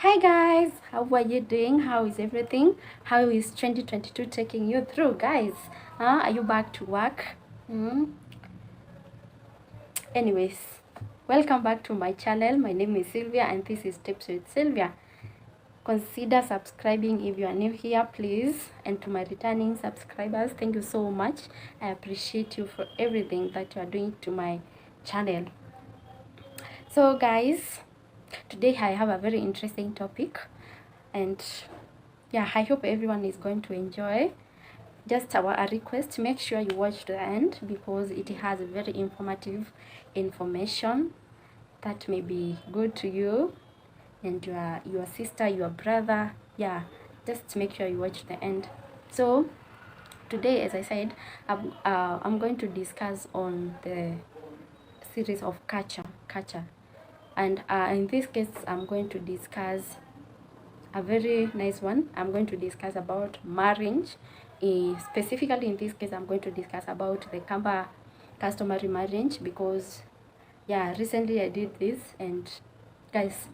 Hi guys, how are you doing? How is everything? How is 2022 taking you through, guys? Are you back to work? Anyways, welcome back to my channel. My name is Sylvia and this is Tips with Sylvia. Consider subscribing if you are new here, please. And to my returning subscribers, thank you so much. I appreciate you for everything that you are doing to my channel. So guys, today I have a very interesting topic, and yeah, I hope everyone is going to enjoy. Just a request, make sure you watch to the end because it has very informative information that may be good to you and your sister, your brother. Yeah, just make sure you watch the end. So today, as I said, I'm going to discuss on the series of culture, and in this case I'm going to discuss a very nice one. I'm going to discuss about marriage. Specifically in this case, I'm going to discuss about the KAMBA customary marriage because yeah, recently I did this, and guys,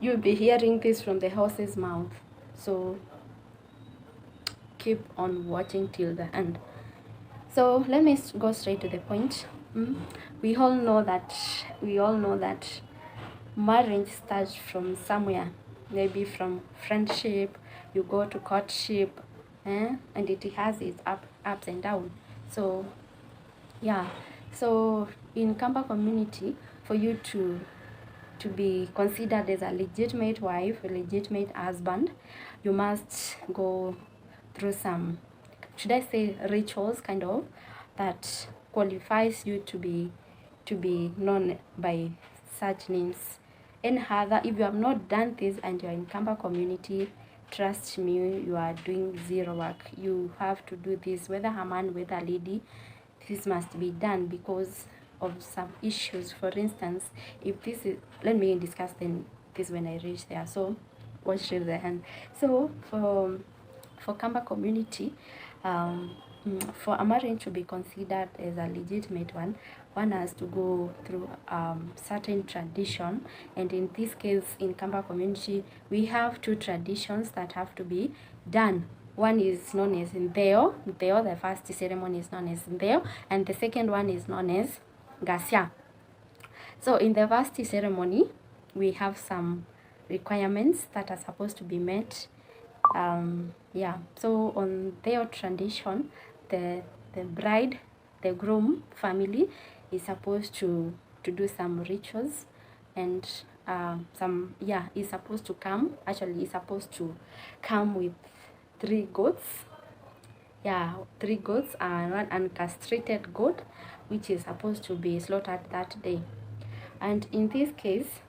you'll be hearing this from the horse's mouth. So keep on watching till the end. So let me go straight to the point. We all know that marriage starts from somewhere, maybe from friendship, you go to courtship, and it has its ups and downs. So yeah, so in KAMBA community, for you to be considered as a legitimate wife, a legitimate husband, you must go through some, should I say, rituals kind of, that qualifies you to be known by such names. And other, if you have not done this and you are in KAMBA community, trust me, you are doing zero work. You have to do this, whether a man, whether a lady. This must be done because of some issues. For instance, if this is, let me discuss then this when I reach there. So watch till the end. So for KAMBA community, for a marriage to be considered as a legitimate one has to go through certain tradition. And in this case, in KAMBA community, we have two traditions that have to be done. One is known as Ndeo. Ndeo, the first ceremony is known as Ndeo, and the second one is known as Gasia. So in the first ceremony, we have some requirements that are supposed to be met. Yeah, so on their tradition, the bride, the groom family is supposed to do some rituals, and is supposed to come, actually is supposed to come with 3 goats. Yeah, 3 goats and one uncastrated goat, which is supposed to be slaughtered that day. And in this case,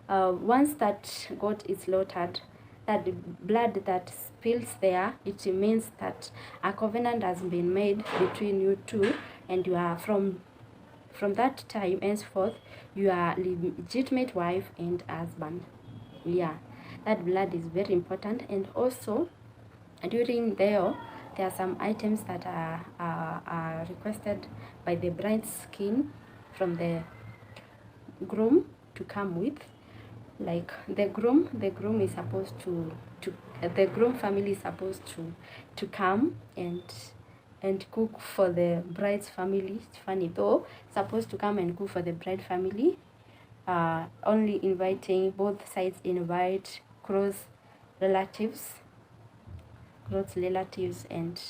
once that goat is slaughtered, that the blood that spills there, it means that a covenant has been made between you two, and you are from that time henceforth you are legitimate wife and husband. Yeah, that blood is very important. And also during there are some items that are requested by the bride's skin from the groom to come with. Like the groom is supposed to the groom family is supposed to come and cook for the bride's family. It's funny though, supposed to come and cook for the bride family, only inviting, both sides invite close relatives, and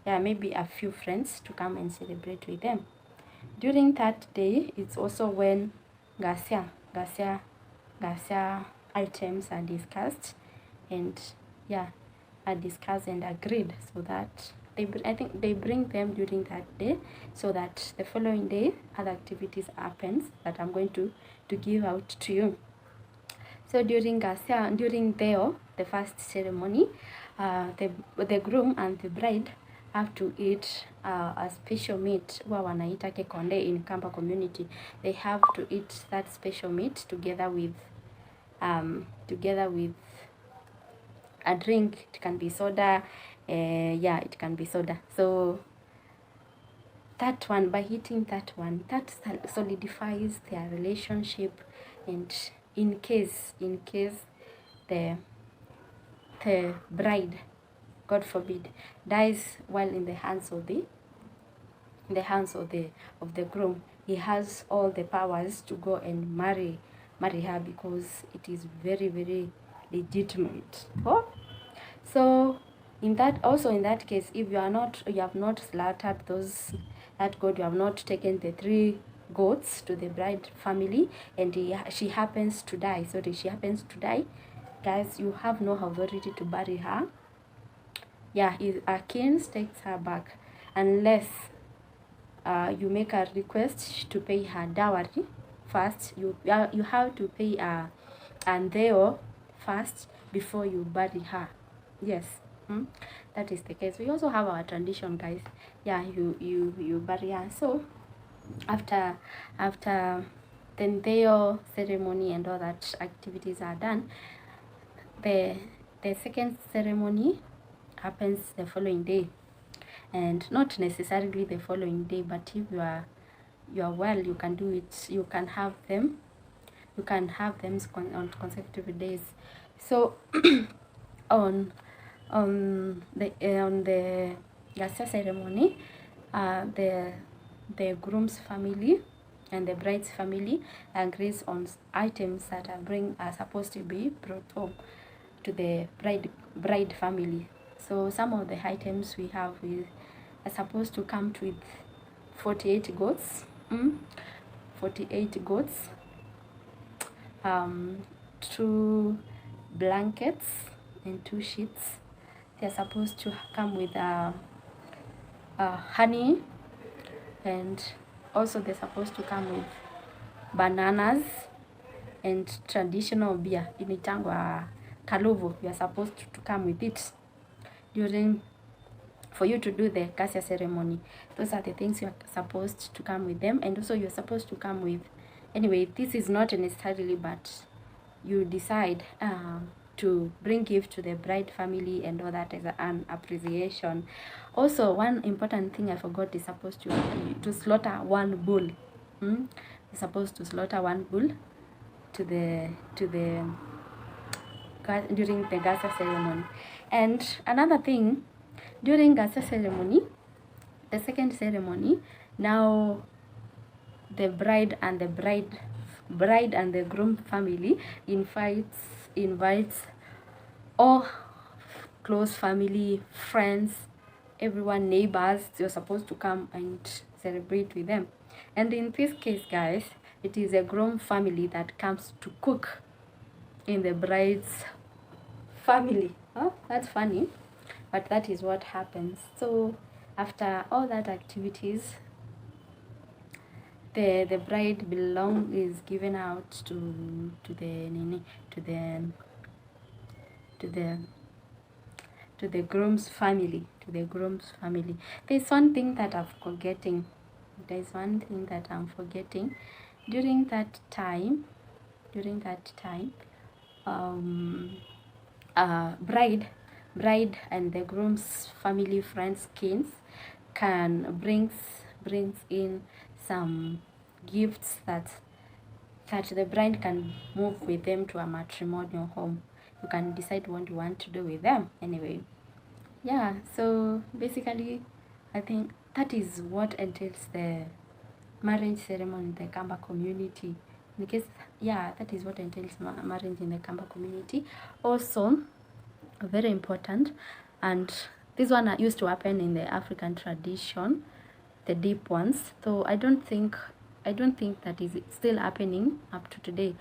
yeah, maybe a few friends to come and celebrate with them. During that day, it's also when Gasia items are discussed, and yeah, are discussed and agreed, so that I think they bring them during that day, so that the following day other activities happens that I'm going to give out to you. So during the first ceremony, the groom and the bride have to eat a special meat, huwa wanaita kekonde in KAMBA community. They have to eat that special meat together with a drink. It can be soda. Yeah, it can be soda. So that one, by eating that one, that solidifies their relationship. And in case the bride, God forbid, dies while in the hands of the groom, he has all the powers to go and marry her, because it is very, very legitimate. Oh, so in that case, if you have not slaughtered that goat, you have not taken the 3 goats to the bride family, and she happens to die, guys, you have no authority to bury her. Yeah, a king takes her back, unless you make a request to pay her dowry first. You have to pay and theo first before you bury her. Yes. That is the case. We also have our tradition, guys. Yeah, you bury her. So after the theo ceremony and all that activities are done, the second ceremony happens the following day, and not necessarily the following day, but if you are well, you can do it. You can have them on consecutive days. So on the Gasa ceremony, the groom's family and the bride's family agrees on items that are supposed to be brought home to the bride family. So some of the items we have are supposed to come with 48 goats. 48 goats, 2 blankets and 2 sheets. They're supposed to come with honey, and also they're supposed to come with bananas and traditional beer initangwa kaluvu. You are supposed to come with it for you to do the Kasia ceremony. Those are the things you are supposed to come with them, and also you're supposed to come with, anyway, this is not necessarily, but you decide to bring gift to the bride family and all that as an appreciation. Also, one important thing I forgot is supposed to slaughter 1 bull. You're supposed to slaughter 1 bull during the Gasa ceremony. And another thing, during Gasa ceremony, the second ceremony, now the bride and the groom family invites all close family, friends, everyone, neighbors. You're supposed to come and celebrate with them. And in this case, guys, it is a groom family that comes to cook in the bride's family. Oh, that's funny, but that is what happens. So after all that activities, the bride is given out to the groom's family. There's one thing that I'm forgetting. During that time, bride and the groom's family, friends, kins brings in some gifts that the bride can move with them to a matrimonial home. You can decide what you want to do with them. Anyway, yeah, so basically I think that is what entails the marriage ceremony in the KAMBA community. That is what entails marriage in the KAMBA community. Also, very important, and this one used to happen in the African tradition, the deep ones. So I don't think that is still happening up to today.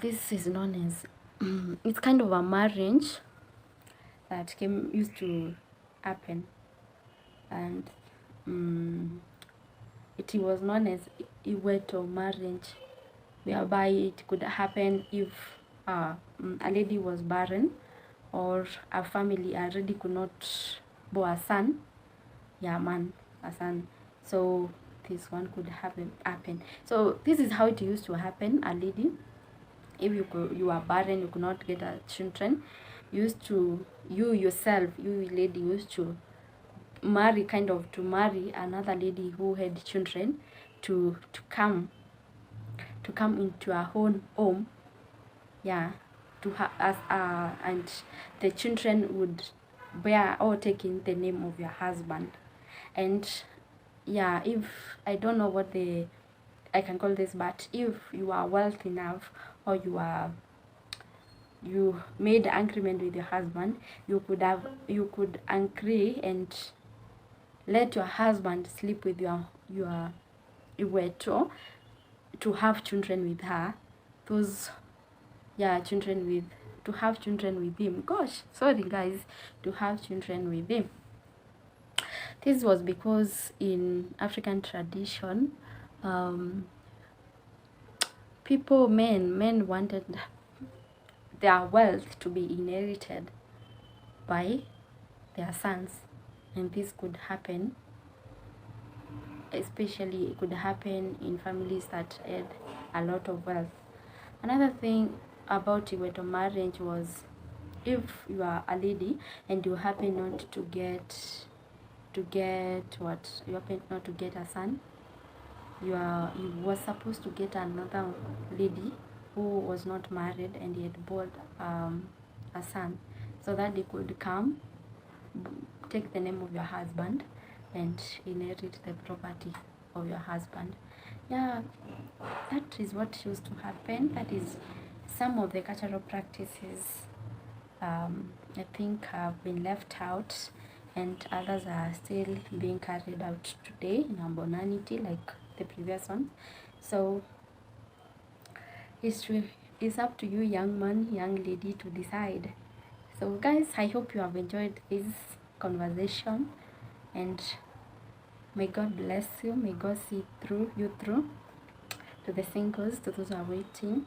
This is known as it's kind of a marriage that used to happen, and it was known as Iweto marriage, whereby it could happen if a lady was barren, or a family already could not bear a son. A son. So this one could happen. So this is how it used to happen. A lady, if you are barren, you could not get children, you lady used to marry another lady who had children to come into her own home. Yeah, to as and the children would bear or take in the name of your husband. And yeah, if I don't know what I can call this, but if you are wealthy enough, or you made agreement with your husband, you could agree and let your husband sleep with your Iweto to have children with her. Those, yeah, children with, to have children with him. Gosh, sorry guys, to have children with him. This was because in African tradition, men wanted their wealth to be inherited by their sons, and this could happen, especially it could happen in families that had a lot of wealth. Another thing about Iweto marriage was, if you are a lady and you happen not to get what, you happen not to get a son, you were supposed to get another lady who was not married and he had bought a son, so that they could come, take the name of your husband and inherit the property of your husband. Yeah, that is what used to happen. That is some of the cultural practices I think have been left out, and others are still being carried out today in Ambonanity, like the previous one. So it's up to you, young man, young lady, to decide. So guys, I hope you have enjoyed this conversation, and may God bless you. May God see you through. To the singles, to those who are waiting,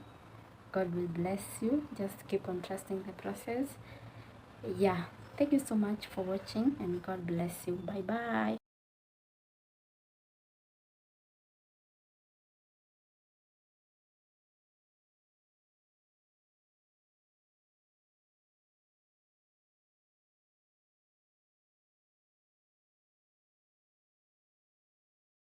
God will bless you. Just keep on trusting the process. Yeah, thank you so much for watching, and God bless you. Bye bye.